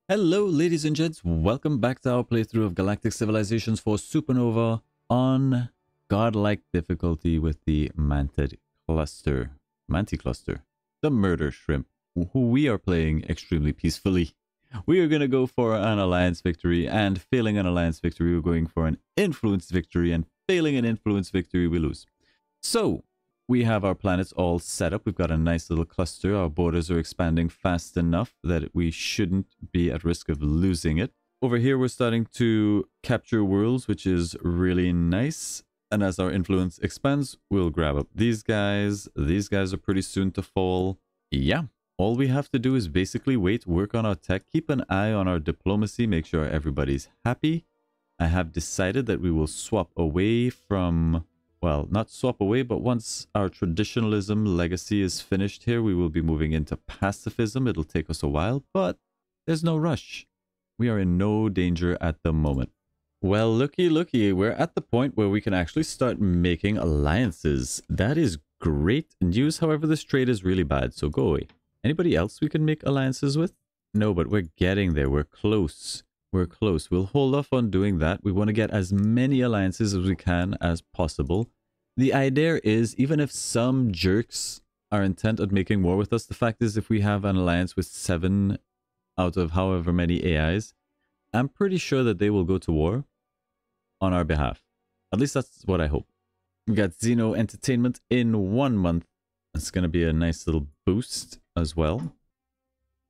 Hello, ladies and gents. Welcome back to our playthrough of Galactic Civilizations for Supernova on Godlike difficulty with the Manti cluster, the murder shrimp, who we are playing extremely peacefully. We are going to go for an alliance victory, and failing an alliance victory, we're going for an influence victory, and failing an influence victory, we lose. So, we have our planets all set up. We've got a nice little cluster. Our borders are expanding fast enough that we shouldn't be at risk of losing it. Over here, we're starting to capture worlds, which is really nice. And as our influence expands, we'll grab up these guys. These guys are pretty soon to fall. Yeah, all we have to do is basically wait, work on our tech, keep an eye on our diplomacy, make sure everybody's happy. I have decided that we will swap away from... well, not swap away, but once our traditionalism legacy is finished here, we will be moving into pacifism. It'll take us a while, but there's no rush. We are in no danger at the moment. Well, looky, we're at the point where we can actually start making alliances. That is great news. However, this trade is really bad, so go away. Anybody else we can make alliances with? No, but we're getting there. We're close. We're close. We'll hold off on doing that. We want to get as many alliances as we can as possible. The idea is, even if some jerks are intent on making war with us, the fact is if we have an alliance with 7 out of however many AIs, I'm pretty sure that they will go to war on our behalf. At least that's what I hope. We got Xeno Entertainment in 1 month. It's going to be a nice little boost as well.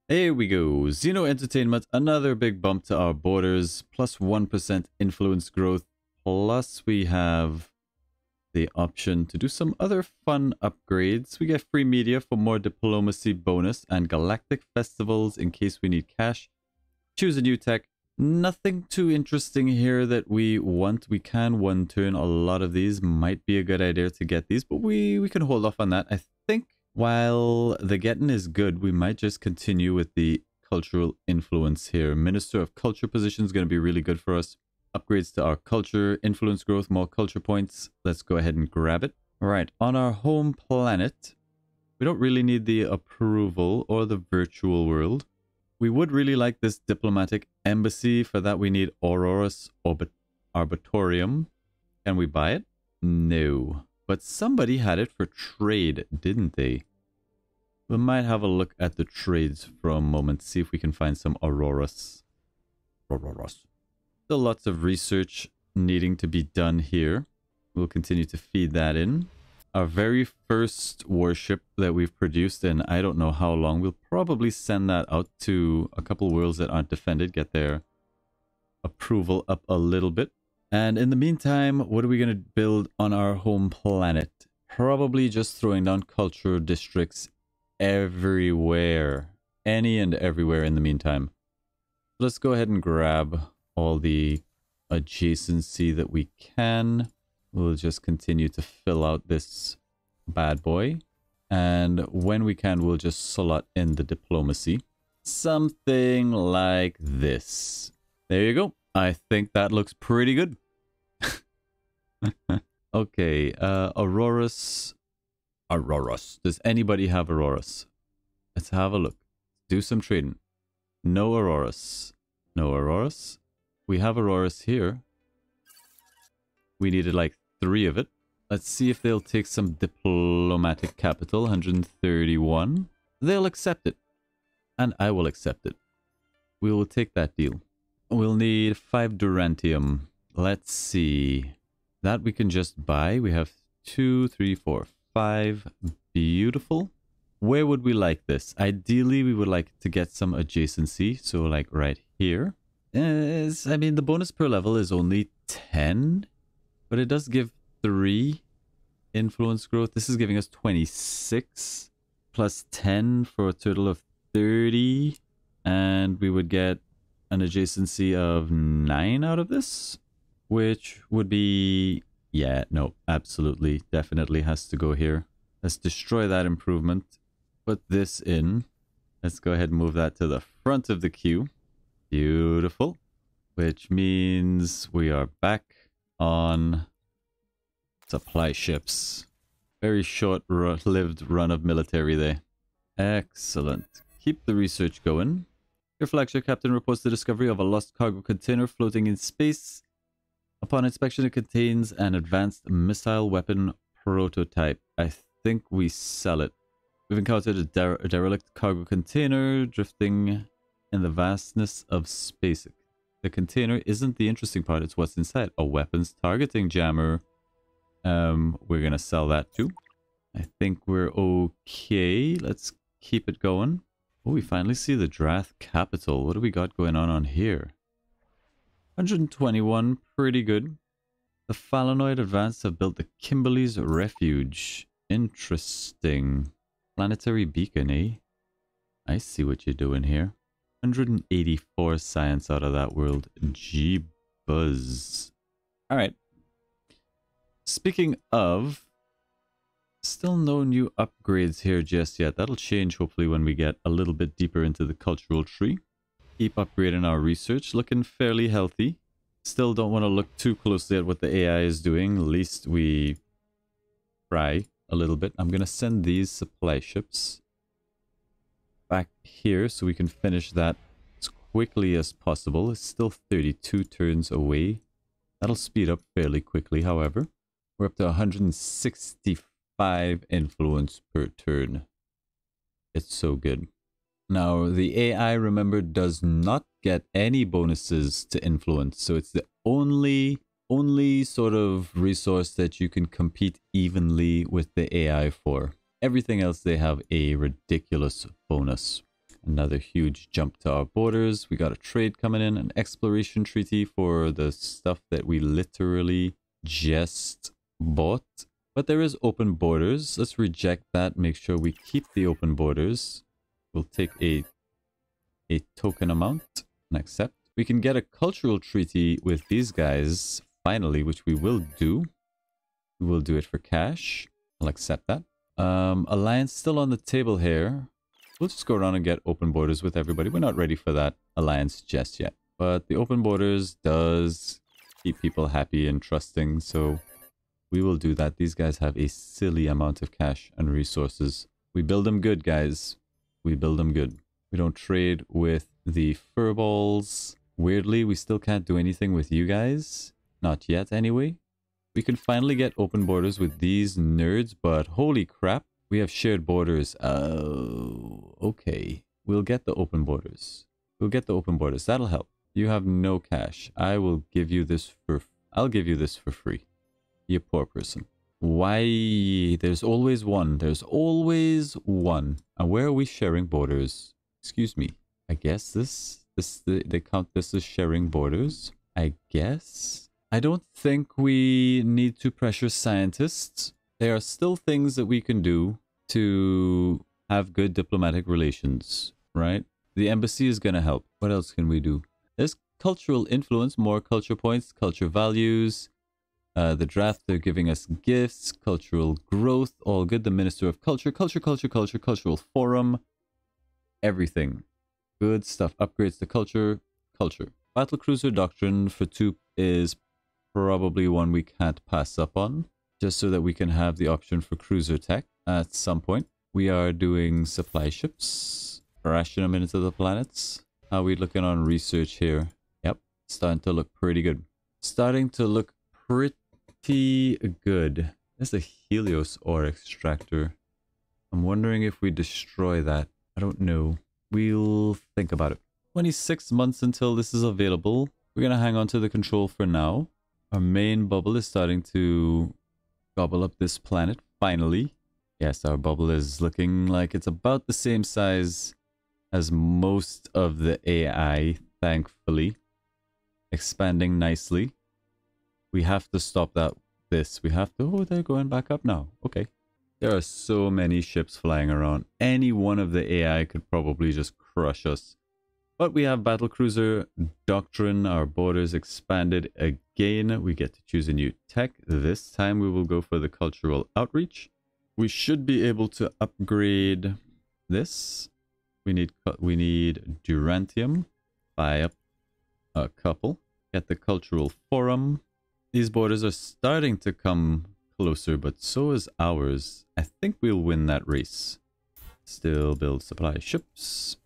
Here we go. Xeno Entertainment, another big bump to our borders, plus 1% influence growth. Plus we have the option to do some other fun upgrades. We get free media for more diplomacy bonus and galactic festivals in case we need cash. Choose a new tech. Nothing too interesting here that we want. We can one turn a lot of these. Might be a good idea to get these, but we can hold off on that. I think while the getting is good, we might just continue with the cultural influence here. Minister of Culture position is going to be really good for us. Upgrades to our culture, influence growth, more culture points. Let's go ahead and grab it. All right, on our home planet, we don't really need the approval or the virtual world. We would really like this diplomatic embassy. For that, we need Aurora's Arbitorium. Can we buy it? No. But somebody had it for trade, didn't they? We might have a look at the trades for a moment, see if we can find some Auroras. Still lots of research needing to be done here. We'll continue to feed that in. Our very first warship that we've produced in I don't know how long, we'll probably send that out to a couple worlds that aren't defended, get their approval up a little bit. And in the meantime, what are we going to build on our home planet? Probably just throwing down culture districts everywhere. Any and everywhere in the meantime. Let's go ahead and grab all the adjacency that we can. We'll just continue to fill out this bad boy. And when we can, we'll just slot in the diplomacy. Something like this. There you go. I think that looks pretty good. Okay, Auroras. Does anybody have Auroras? Let's have a look. Do some trading. No Auroras. No Auroras. We have Auroras here. We needed like 3 of it. Let's see if they'll take some diplomatic capital. 131. They'll accept it. And I will accept it. We will take that deal. We'll need 5 Durantium. Let's see. That we can just buy. We have 2, 3, 4, 5. Beautiful. Where would we like this? Ideally, we would like to get some adjacency. So like right here. I mean, the bonus per level is only 10. But it does give 3 influence growth. This is giving us 26. Plus 10 for a total of 30. And we would get an adjacency of 9 out of this, which would be, yeah, no, absolutely, definitely has to go here. Let's destroy that improvement, put this in. Let's go ahead and move that to the front of the queue. Beautiful, which means we are back on supply ships. Very short-lived run of military there. Excellent. Keep the research going. Your flagship captain reports the discovery of a lost cargo container floating in space. Upon inspection, it contains an advanced missile weapon prototype. I think we sell it. We've encountered a derelict cargo container drifting in the vastness of space. The container isn't the interesting part, it's what's inside. A weapons targeting jammer. We're gonna sell that too. I think we're okay. Let's keep it going. Oh, we finally see the Drath capital. What do we got going on here? 121, pretty good. The Phalanoid Advanced have built the Kimberley's Refuge. Interesting. Planetary beacon, eh? I see what you're doing here. 184 science out of that world. Gee-buzz. Alright. Speaking of, still no new upgrades here just yet. That'll change hopefully when we get a little bit deeper into the cultural tree. Keep upgrading our research. Looking fairly healthy. Still don't want to look too closely at what the AI is doing. At least we try a little bit. I'm going to send these supply ships back here so we can finish that as quickly as possible. It's still 32 turns away. That'll speed up fairly quickly, however. We're up to 165 influence per turn. It's so good. Now, the AI, remember, does not get any bonuses to influence. So it's the only sort of resource that you can compete evenly with the AI for. Everything else, they have a ridiculous bonus. Another huge jump to our borders. We got a trade coming in, an exploration treaty for the stuff that we literally just bought. But there is open borders. Let's reject that. Make sure we keep the open borders. We'll take a token amount and accept. We can get a cultural treaty with these guys, finally, which we will do. We will do it for cash. I'll accept that. Alliance still on the table here. We'll just go around and get open borders with everybody. We're not ready for that alliance just yet. But the open borders does keep people happy and trusting, so we will do that. These guys have a silly amount of cash and resources. We build them good, guys. We build them good. We don't trade with the furballs. Weirdly, we still can't do anything with you guys. Not yet, anyway. We can finally get open borders with these nerds, but holy crap, we have shared borders. Oh, okay. We'll get the open borders. We'll get the open borders. That'll help. You have no cash. I will give you this for... I'll give you this for free. You poor person. Why? There's always one. There's always one. And where are we sharing borders? Excuse me. I guess they count this as sharing borders. I guess. I don't think we need to pressure scientists. There are still things that we can do to have good diplomatic relations, right? The embassy is going to help. What else can we do? There's cultural influence, more culture points, culture values. The draft, they're giving us gifts, cultural growth, all good. The Minister of Culture, cultural forum, everything. Good stuff. Upgrades to culture. Battlecruiser Doctrine for 2 is probably one we can't pass up on, just so that we can have the option for cruiser tech at some point. We are doing supply ships, crashing them into the planets. How are we looking on research here? Yep, starting to look pretty good. Starting to look pretty good. There's a Helios ore extractor. I'm wondering if we destroy that. I don't know. We'll think about it. 26 months until this is available. We're going to hang on to the control for now. Our main bubble is starting to gobble up this planet, finally. Yes, our bubble is looking like it's about the same size as most of the AI, thankfully. Expanding nicely. We have to stop this. We have to... Oh, they're going back up now. Okay. There are so many ships flying around. Any one of the AI could probably just crush us. But we have Battlecruiser Doctrine. Our borders expanded again. We get to choose a new tech. This time we will go for the cultural outreach. We should be able to upgrade this. We need Durantium. Buy up a couple. Get the cultural forum. These borders are starting to come closer, but so is ours. I think we'll win that race. Still build supply ships.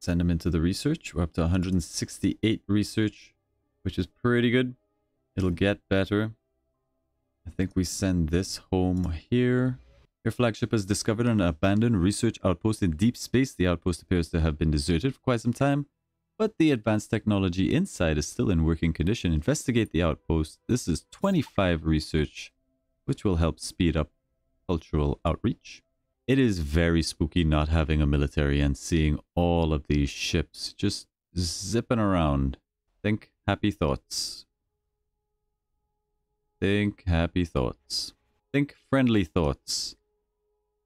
Send them into the research. We're up to 168 research, which is pretty good. It'll get better. I think we send this home here. Your flagship has discovered an abandoned research outpost in deep space. The outpost appears to have been deserted for quite some time, but the advanced technology inside is still in working condition. Investigate the outpost. This is 25 research, which will help speed up cultural outreach. It is very spooky not having a military and seeing all of these ships just zipping around. Think happy thoughts. Think happy thoughts. Think friendly thoughts.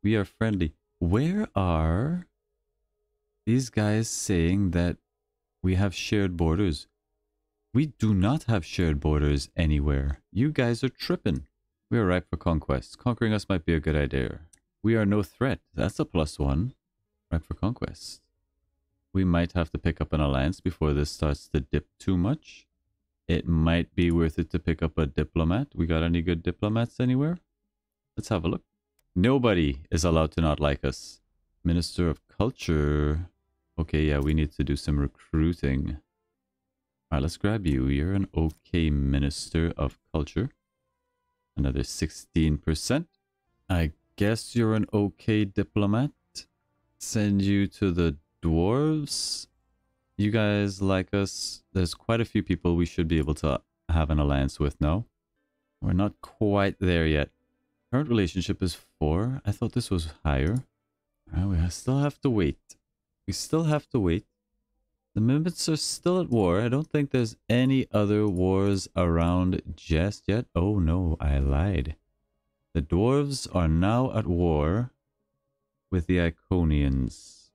We are friendly. Where are these guys saying that we have shared borders? We do not have shared borders anywhere. You guys are tripping. We are ripe for conquest. Conquering us might be a good idea. We are no threat. That's a +1. Ripe for conquest. We might have to pick up an alliance before this starts to dip too much. It might be worth it to pick up a diplomat. We got any good diplomats anywhere? Let's have a look. Nobody is allowed to not like us. Minister of Culture. Okay, yeah, we need to do some recruiting. Alright, let's grab you. You're an okay Minister of Culture. Another 16%. I guess you're an okay diplomat. Send you to the dwarves. You guys like us. There's quite a few people we should be able to have an alliance with now. We're not quite there yet. Current relationship is 4. I thought this was higher. We still have to wait. We still have to wait. The Mimots are still at war. I don't think there's any other wars around just yet. Oh no, I lied. The dwarves are now at war with the Iconians,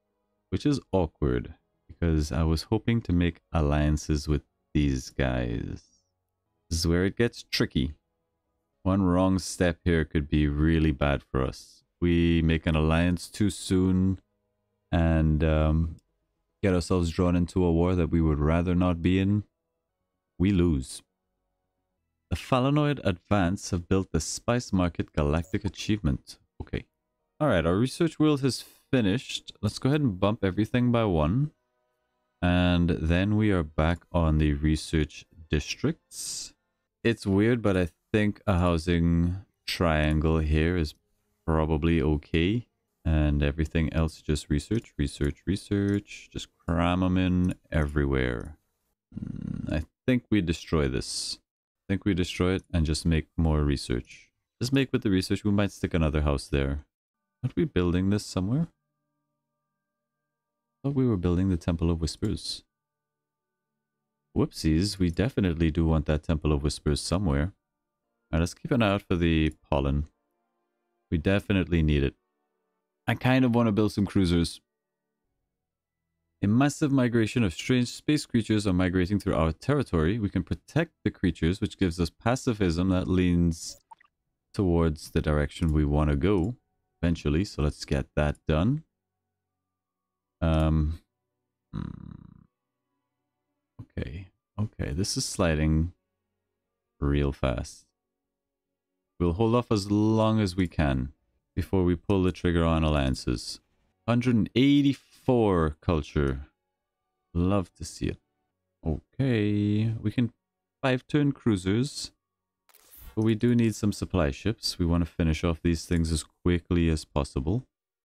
which is awkward because I was hoping to make alliances with these guys. This is where it gets tricky. One wrong step here could be really bad for us. We make an alliance too soon and get ourselves drawn into a war that we would rather not be in. We lose. The Phalanoid Advance have built the Spice Market Galactic Achievement. Okay. Alright, our research wheel has finished. Let's go ahead and bump everything by 1. And then we are back on the research districts. It's weird, but I think a housing triangle here is probably okay. And everything else just research, research, research. Just cram them in everywhere. I think we destroy this. I think we destroy it and just make more research. Just make with the research. We might stick another house there. Aren't we building this somewhere? I thought we were building the Temple of Whispers. Whoopsies, we definitely do want that Temple of Whispers somewhere. Alright, let's keep an eye out for the pollen. We definitely need it. I kind of want to build some cruisers. A massive migration of strange space creatures are migrating through our territory. We can protect the creatures, which gives us pacifism that leans towards the direction we want to go eventually. So let's get that done. Okay, this is sliding real fast. We'll hold off as long as we can before we pull the trigger on alliances. 184 culture. Love to see it. Okay, we can 5-turn cruisers. But we do need some supply ships. We want to finish off these things as quickly as possible.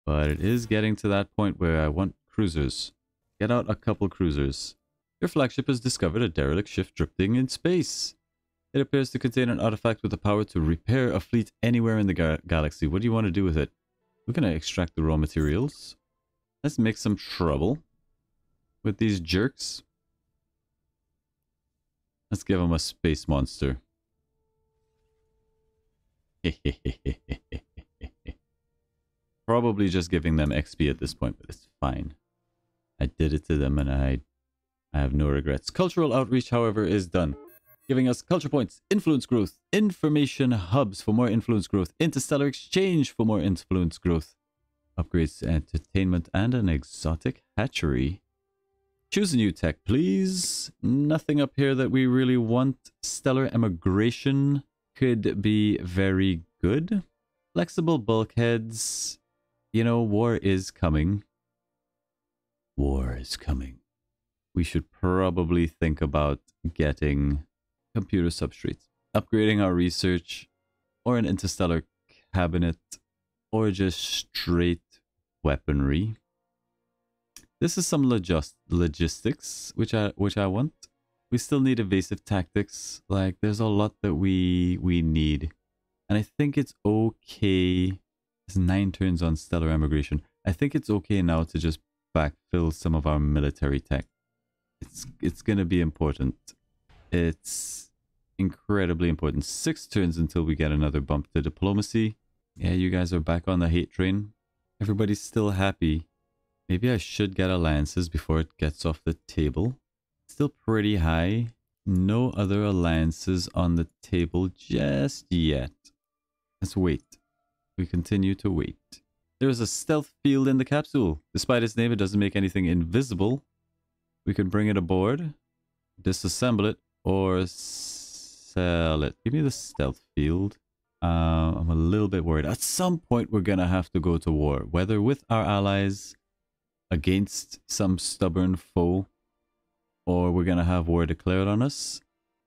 But it is getting to that point where I want cruisers. Get out a couple cruisers. Your flagship has discovered a derelict ship drifting in space. It appears to contain an artifact with the power to repair a fleet anywhere in the galaxy. What do you want to do with it? We're going to extract the raw materials. Let's make some trouble with these jerks. Let's give them a space monster. Probably just giving them XP at this point, but it's fine. I did it to them and I have no regrets. Cultural outreach, however, is done. Giving us culture points, influence growth, information hubs for more influence growth, interstellar exchange for more influence growth, upgrades to entertainment, and an exotic hatchery. Choose a new tech, please. Nothing up here that we really want. Stellar emigration could be very good. Flexible bulkheads. You know, war is coming. War is coming. We should probably think about getting computer substrates, upgrading our research, or an interstellar cabinet, or just straight weaponry. This is some logistics, which I want. We still need evasive tactics. Like, there's a lot that we need. And I think it's okay. It's 9 turns on stellar emigration. I think it's okay now to just backfill some of our military tech. It's going to be important. It's incredibly important. 6 turns until we get another bump to diplomacy. Yeah, you guys are back on the hate train. Everybody's still happy. Maybe I should get alliances before it gets off the table. Still pretty high. No other alliances on the table just yet. Let's wait. We continue to wait. There's a stealth field in the capsule. Despite its name, it doesn't make anything invisible. We can bring it aboard, disassemble it, or sell it. Give me the stealth field. I'm a little bit worried. At some point, we're going to have to go to war. Whether with our allies, against some stubborn foe, or we're going to have war declared on us.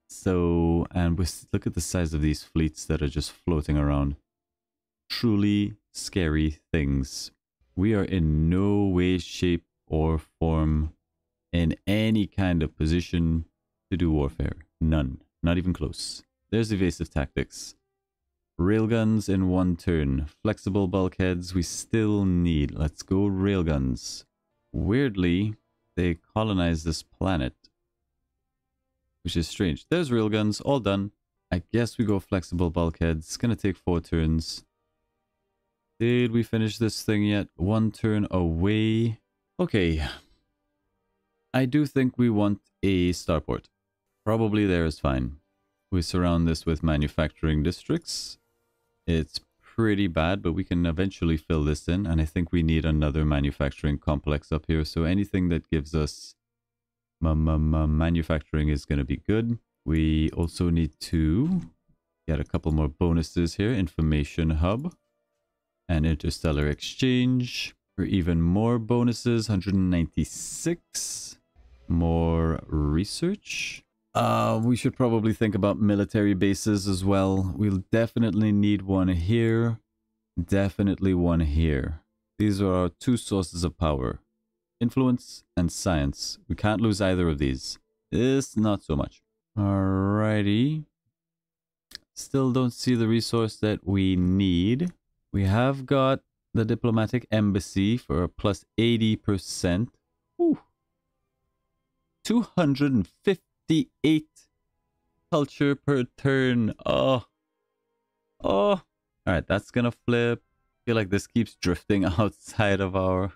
So, and look at the size of these fleets that are just floating around. Truly scary things. We are in no way, shape, or form in any kind of position to do warfare. None. Not even close. There's evasive tactics. Railguns in 1 turn. Flexible bulkheads we still need. Let's go railguns. Weirdly, they colonized this planet, which is strange. There's railguns, all done. I guess we go flexible bulkheads. It's gonna take 4 turns. Did we finish this thing yet? 1 turn away. Okay. I do think we want a starport. Probably there is fine. We surround this with manufacturing districts. It's pretty bad, but we can eventually fill this in. And I think we need another manufacturing complex up here. So anything that gives us manufacturing is going to be good. We also need to get a couple more bonuses here. Information hub and interstellar exchange for even more bonuses. 196. More research. We should probably think about military bases as well. We'll definitely need one here. Definitely one here. These are our 2 sources of power. Influence and science. We can't lose either of these. This, not so much. Alrighty. Still don't see the resource that we need. We have got the diplomatic embassy for a plus 80%. Whew. 258 culture per turn. Oh. Alright, that's gonna flip. I feel like this keeps drifting outside of our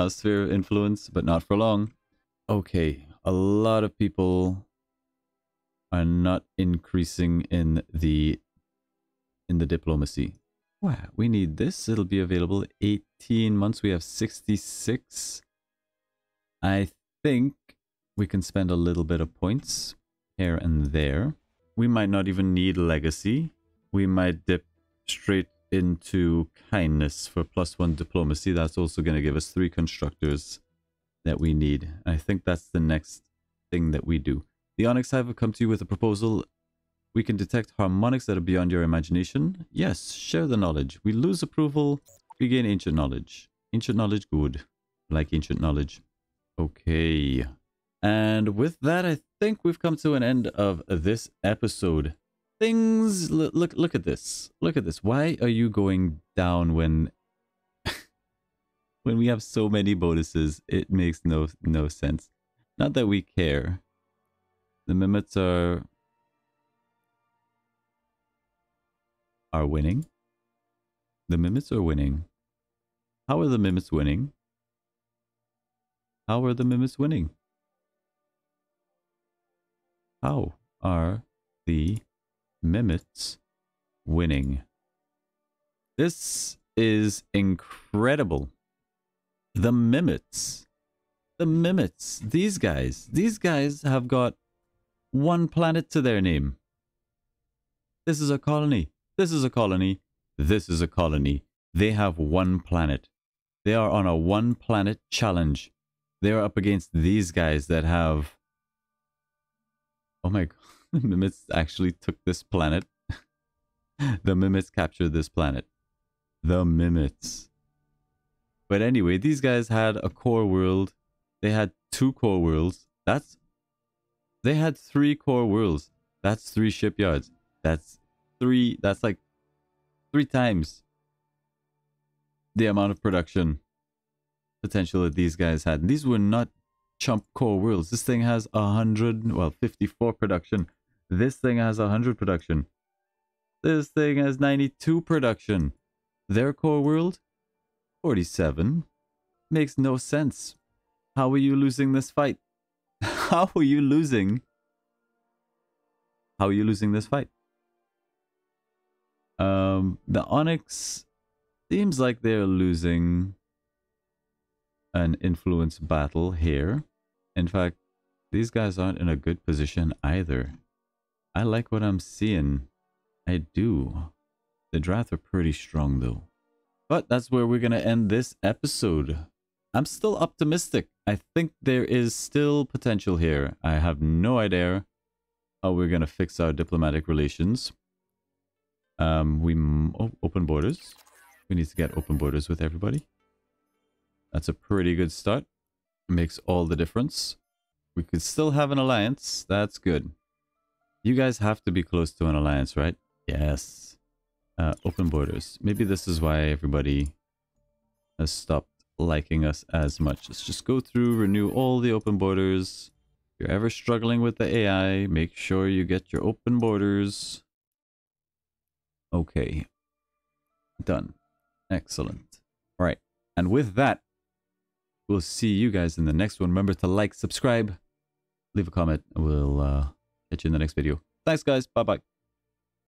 sphere of influence, but not for long. Okay, a lot of people are not increasing in the diplomacy. Wow, we need this. It'll be available 18 months. We have 66. I think we can spend a little bit of points here and there. We might not even need legacy. We might dip straight into kindness for +1 diplomacy. That's also going to give us 3 constructors that we need. I think that's the next thing that we do. The Onyx Hive have come to you with a proposal. We can detect harmonics that are beyond your imagination. Yes, share the knowledge. We lose approval, we gain ancient knowledge. Ancient knowledge, good. Like ancient knowledge. Okay. And with that, I think we've come to an end of this episode. Things, look at this. Look at this. Why are you going down when when we have so many bonuses? It makes no sense. Not that we care. The Mimots are winning. The Mimots are winning. How are the Mimots winning? How are the Mimots winning? How are the Mimots winning? This is incredible. The Mimots. The Mimots. These guys have got 1 planet to their name. This is a colony. This is a colony. This is a colony. They have 1 planet. They are on a one planet challenge. They are up against these guys that have... Oh my god, the Mimots actually took this planet. The Mimots captured this planet. The Mimots. But anyway, these guys had a core world. They had 2 core worlds. They had 3 core worlds. That's 3 shipyards. That's like 3 times the amount of production potential that these guys had. These were not chump core worlds. This thing has 54 production. This thing has 100 production. This thing has 92 production. Their core world, 47. Makes no sense. How are you losing this fight? How are you losing? How are you losing this fight? The Onyx seems like they're losing an influence battle here. In fact, these guys aren't in a good position either. I like what I'm seeing. I do. The Drath are pretty strong though. But that's where we're going to end this episode. I'm still optimistic. I think there is still potential here. I have no idea how we're going to fix our diplomatic relations. Open borders. We need to get open borders with everybody. That's a pretty good start. Makes all the difference. We could still have an alliance. That's good. You guys have to be close to an alliance, right? Yes. Open borders. Maybe this is why everybody has stopped liking us as much. Let's just go through, renew all the open borders. If you're ever struggling with the AI, make sure you get your open borders. Okay. Done. Excellent. All right. And with that, we'll see you guys in the next one. Remember to like, subscribe, leave a comment, and we'll catch you in the next video. Thanks, guys. Bye-bye.